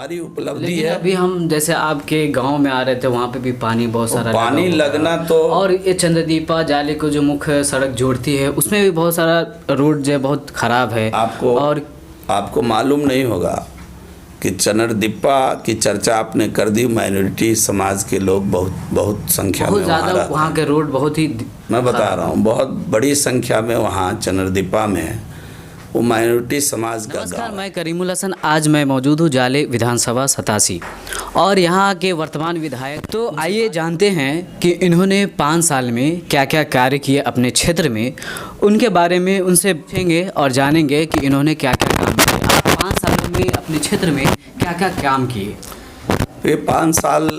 हमारी उपलब्धि लेकिन है। अभी हम जैसे आपके गांव में आ रहे थे, वहाँ पे भी पानी बहुत सारा पानी लगा हुआ लगना था। तो और ये चंद्रदीपा जाले को जो मुख्य सड़क जोड़ती है, उसमें भी बहुत सारा रोड जो है बहुत ख़राब है। आपको मालूम नहीं होगा कि चंद्रदीपा की चर्चा आपने कर दी, माइनॉरिटी समाज के लोग बहुत संख्या में ज़्यादा वहाँ वहाँ के रोड बहुत ही मैं बता रहा हूँ, बहुत बड़ी संख्या में वहाँ चंद्रदीपा में वो माइनॉरिटी समाज का नमस्कार, गाँव। मैं करीमुल हसन। आज मैं मौजूद हूँ जाले विधानसभा 87 और यहाँ के वर्तमान विधायक। तो आइए जानते हैं कि इन्होंने 5 साल में क्या क्या कार्य किए अपने क्षेत्र में, उनके बारे में उनसे पूछेंगे और जानेंगे कि इन्होंने क्या क्या काम किए। आप 5 साल में अपने क्षेत्र में क्या क्या काम किए? ये 5 साल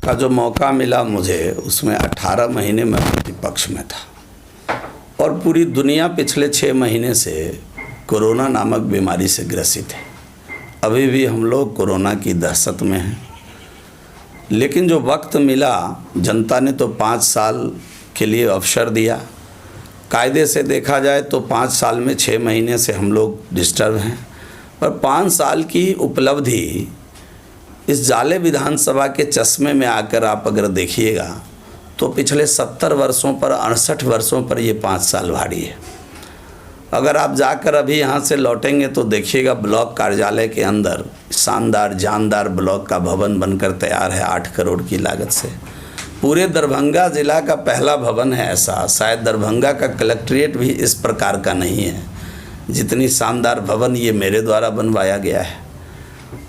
का जो मौका मिला मुझे, उसमें 18 महीने में प्रतिपक्ष में था और पूरी दुनिया पिछले 6 महीने से कोरोना नामक बीमारी से ग्रसित है। अभी भी हम लोग कोरोना की दहशत में हैं, लेकिन जो वक्त मिला, जनता ने तो 5 साल के लिए अवसर दिया। कायदे से देखा जाए तो 5 साल में 6 महीने से हम लोग डिस्टर्ब हैं, पर 5 साल की उपलब्धि इस जाले विधानसभा के चश्मे में आकर आप अगर देखिएगा तो पिछले 70 वर्षों पर, 68 वर्षों पर ये 5 साल भारी है। अगर आप जाकर अभी यहाँ से लौटेंगे तो देखिएगा, ब्लॉक कार्यालय के अंदर शानदार जानदार ब्लॉक का भवन बनकर तैयार है 8 करोड़ की लागत से। पूरे दरभंगा ज़िला का पहला भवन है ऐसा, शायद दरभंगा का कलेक्ट्रेट भी इस प्रकार का नहीं है जितनी शानदार भवन ये मेरे द्वारा बनवाया गया है।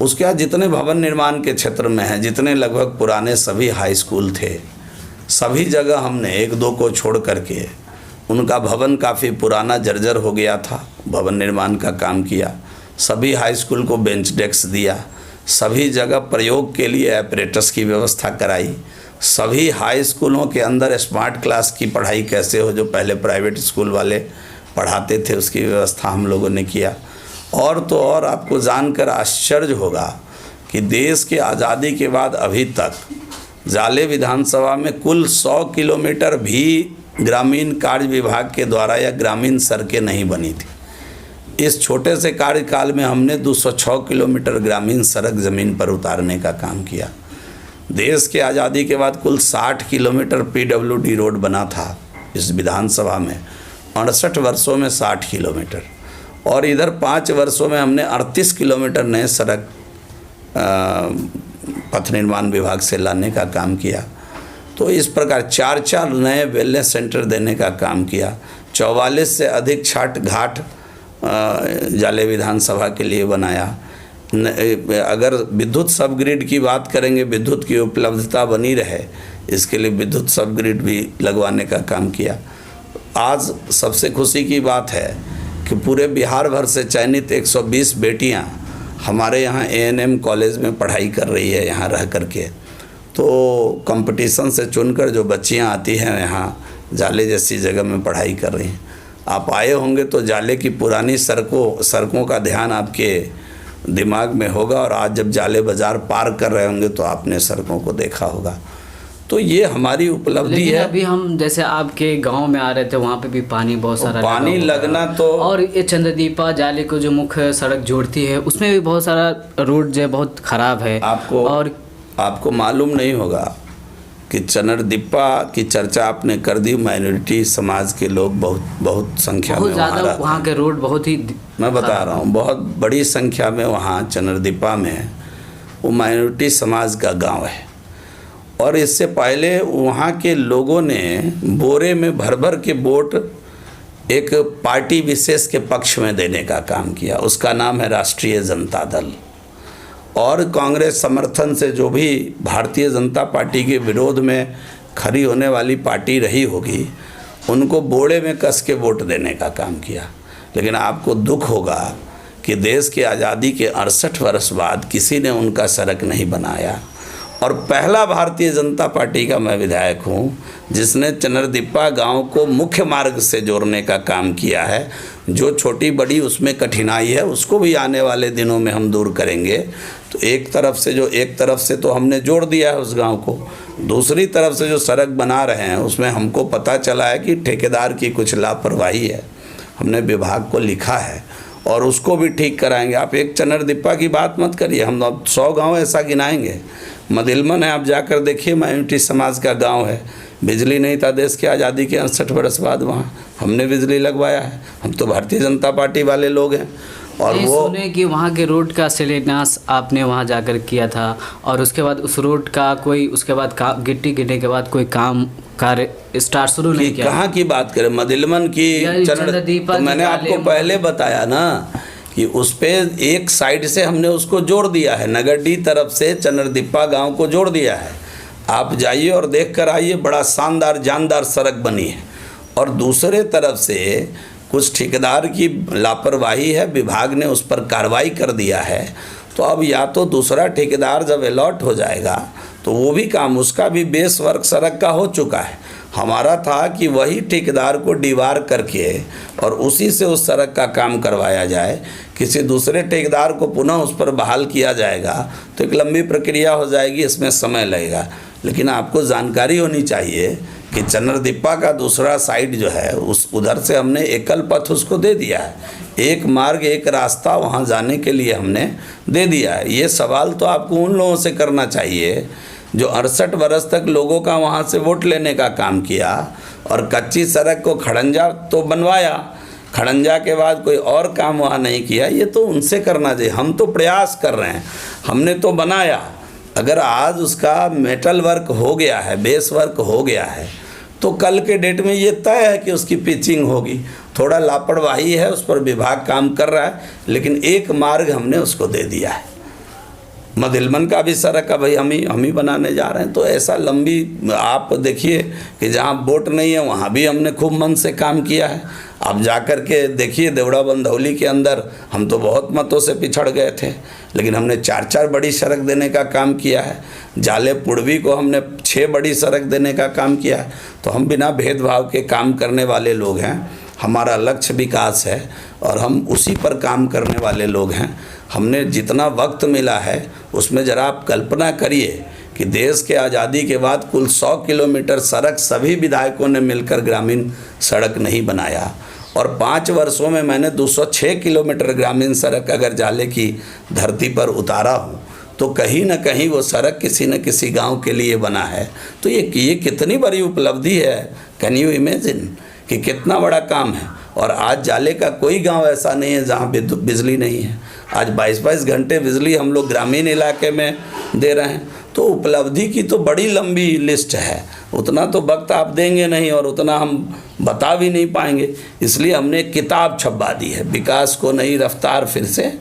उसके बाद जितने भवन निर्माण के क्षेत्र में हैं, जितने लगभग पुराने सभी हाई स्कूल थे, सभी जगह हमने 1-2 को छोड़ करके, उनका भवन काफ़ी पुराना जर्जर हो गया था, भवन निर्माण का काम किया। सभी हाई स्कूल को बेंच डेस्क दिया, सभी जगह प्रयोग के लिए एपरेटस की व्यवस्था कराई। सभी हाई स्कूलों के अंदर स्मार्ट क्लास की पढ़ाई कैसे हो, जो पहले प्राइवेट स्कूल वाले पढ़ाते थे, उसकी व्यवस्था हम लोगों ने किया। और तो और आपको जानकर आश्चर्य होगा कि देश के आज़ादी के बाद अभी तक जाले विधानसभा में कुल 100 किलोमीटर भी ग्रामीण कार्य विभाग के द्वारा या ग्रामीण सड़कें नहीं बनी थी। इस छोटे से कार्यकाल में हमने 206 किलोमीटर ग्रामीण सड़क ज़मीन पर उतारने का काम किया। देश के आज़ादी के बाद कुल 60 किलोमीटर PWD रोड बना था इस विधानसभा में, 68 वर्षों में 60 किलोमीटर, और इधर 5 वर्षों में हमने 38 किलोमीटर नए सड़क पथ निर्माण विभाग से लाने का काम किया। तो इस प्रकार 4 नए वेलनेस सेंटर देने का काम किया। 44 से अधिक छठ घाट जाले विधानसभा के लिए बनाया। अगर विद्युत सब ग्रिड की बात करेंगे, विद्युत की उपलब्धता बनी रहे, इसके लिए विद्युत सब ग्रिड भी लगवाने का काम किया। आज सबसे खुशी की बात है कि पूरे बिहार भर से चयनित 120 बेटियां हमारे यहाँ ANM कॉलेज में पढ़ाई कर रही है यहाँ रह करके। तो कंपटीशन से चुनकर जो बच्चियां आती हैं यहाँ जाले जैसी जगह में पढ़ाई कर रही हैं। आप आए होंगे तो जाले की पुरानी सड़कों का ध्यान आपके दिमाग में होगा, और आज जब जाले बाज़ार पार कर रहे होंगे तो आपने सड़कों को देखा होगा। तो ये हमारी उपलब्धि है। अभी हम जैसे आपके गांव में आ रहे थे, वहाँ पे भी पानी बहुत सारा पानी लगना तो, और ये चंद्रदीपा जाले को जो मुख्य सड़क जोड़ती है, उसमें भी बहुत सारा रोड जो है बहुत ख़राब है। आपको मालूम नहीं होगा कि चंद्रदीपा की चर्चा आपने कर दी, माइनॉरिटी समाज के लोग बहुत संख्या में ज़्यादा वहाँ के रोड बहुत ही मैं बता रहा हूँ, बहुत बड़ी संख्या में वहाँ चंद्रदीपा में वो माइनॉरिटी समाज का गांव है। और इससे पहले वहाँ के लोगों ने बोरे में भर के वोट एक पार्टी विशेष के पक्ष में देने का काम किया, उसका नाम है राष्ट्रीय जनता दल। और कांग्रेस समर्थन से जो भी भारतीय जनता पार्टी के विरोध में खड़ी होने वाली पार्टी रही होगी, उनको बोरे में कस के वोट देने का काम किया। लेकिन आपको दुख होगा कि देश की आज़ादी के 68 वर्ष बाद किसी ने उनका सड़क नहीं बनाया। और पहला भारतीय जनता पार्टी का मैं विधायक हूँ जिसने चंद्रदीपा गांव को मुख्य मार्ग से जोड़ने का काम किया है। जो छोटी बड़ी उसमें कठिनाई है उसको भी आने वाले दिनों में हम दूर करेंगे। तो एक तरफ से तो हमने जोड़ दिया है उस गांव को, दूसरी तरफ से जो सड़क बना रहे हैं उसमें हमको पता चला है कि ठेकेदार की कुछ लापरवाही है। हमने विभाग को लिखा है और उसको भी ठीक कराएंगे। आप एक चनरदीपा की बात मत करिए, हम अब 100 गांव ऐसा गिनाएंगे। मदिलमन है, आप जाकर देखिए, माइनॉरिटी समाज का गांव है, बिजली नहीं था देश की आज़ादी के 68 वर्ष बाद, वहाँ हमने बिजली लगवाया है। हम तो भारतीय जनता पार्टी वाले लोग हैं। और ये वो सुने कि वहाँ के रोड का शिलान्यास आपने वहाँ जाकर किया था और उसके बाद उस रोड का कोई उसके बाद गिट्टी गिरने के बाद कोई काम कार्य स्टार्ट शुरू नहीं किया। कहाँ की बात करें, मदिलमन की चनरदीपा तो मैंने आपको पहले बताया ना कि उस पे एक साइड से हमने उसको जोड़ दिया है, नगरडी तरफ से चनरदीपा गांव को जोड़ दिया है। आप जाइए और देख कर आइए, बड़ा शानदार जानदार सड़क बनी है। और दूसरे तरफ से कुछ ठेकेदार की लापरवाही है, विभाग ने उस पर कार्रवाई कर दिया है। तो अब या तो दूसरा ठेकेदार जब अलॉट हो जाएगा तो वो भी काम, उसका भी बेस वर्क सड़क का हो चुका है। हमारा था कि वही ठेकेदार को डिवार करके और उसी से उस सड़क का काम करवाया जाए। किसी दूसरे ठेकेदार को पुनः उस पर बहाल किया जाएगा तो एक लंबी प्रक्रिया हो जाएगी, इसमें समय लगेगा। लेकिन आपको जानकारी होनी चाहिए कि चनरदीपा का दूसरा साइड जो है उस उधर से हमने एकल पथ उसको दे दिया है, एक मार्ग एक रास्ता वहाँ जाने के लिए हमने दे दिया है। ये सवाल तो आपको उन लोगों से करना चाहिए जो 68 वर्ष तक लोगों का वहाँ से वोट लेने का काम किया और कच्ची सड़क को खड़ंजा तो बनवाया, खड़ंजा के बाद कोई और काम वहाँ नहीं किया। ये तो उनसे करना चाहिए। हम तो प्रयास कर रहे हैं, हमने तो बनाया। अगर आज उसका मेटल वर्क हो गया है, बेस वर्क हो गया है, तो कल के डेट में ये तय है कि उसकी पिचिंग होगी। थोड़ा लापरवाही है, उस पर विभाग काम कर रहा है, लेकिन एक मार्ग हमने उसको दे दिया है। मदिलमन का भी सड़क का भाई हम ही बनाने जा रहे हैं। तो ऐसा लंबी आप देखिए कि जहाँ वोट नहीं है वहाँ भी हमने खूब मन से काम किया है। आप जाकर के देखिए देवड़ा बंधौली के अंदर हम तो बहुत मतों से पिछड़ गए थे, लेकिन हमने 4 बड़ी सड़क देने का काम किया है। जाले पुड़वी को हमने 6 बड़ी सड़क देने का काम किया है। तो हम बिना भेदभाव के काम करने वाले लोग हैं। हमारा लक्ष्य विकास है और हम उसी पर काम करने वाले लोग हैं। हमने जितना वक्त मिला है उसमें ज़रा आप कल्पना करिए कि देश के आज़ादी के बाद कुल 100 किलोमीटर सड़क सभी विधायकों ने मिलकर ग्रामीण सड़क नहीं बनाया। और 5 वर्षों में मैंने 206 किलोमीटर ग्रामीण सड़क अगर जाले की धरती पर उतारा हूँ तो कहीं ना कहीं वो सड़क किसी न किसी गांव के लिए बना है। तो ये कितनी बड़ी उपलब्धि है। कैन यू इमेजिन कि कितना बड़ा काम है। और आज जाले का कोई गांव ऐसा नहीं है जहां बिजली नहीं है। आज 22-22 घंटे बिजली हम लोग ग्रामीण इलाके में दे रहे हैं। तो उपलब्धि की तो बड़ी लंबी लिस्ट है, उतना तो वक्त आप देंगे नहीं और उतना हम बता भी नहीं पाएंगे। इसलिए हमने एक किताब छपवा दी है, विकास को नई रफ्तार फिर से,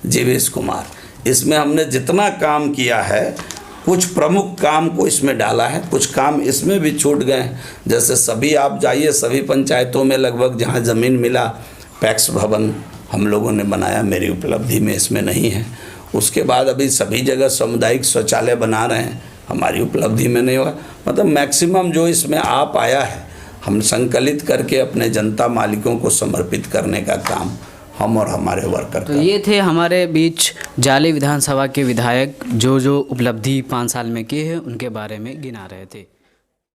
जीवेश कुमार। इसमें हमने जितना काम किया है, कुछ प्रमुख काम को इसमें डाला है, कुछ काम इसमें भी छूट गए हैं। जैसे सभी आप जाइए, सभी पंचायतों में लगभग जहाँ ज़मीन मिला पैक्स भवन हम लोगों ने बनाया, मेरी उपलब्धि में इसमें नहीं है। उसके बाद अभी सभी जगह सामुदायिक शौचालय बना रहे हैं, हमारी उपलब्धि में नहीं हुआ। मतलब मैक्सिमम जो इसमें आ पाया है हम संकलित करके अपने जनता मालिकों को समर्पित करने का काम हम और हमारे वर्कर। तो ये थे हमारे बीच जाले विधानसभा के विधायक जो उपलब्धि 5 साल में किए हैं उनके बारे में गिना रहे थे।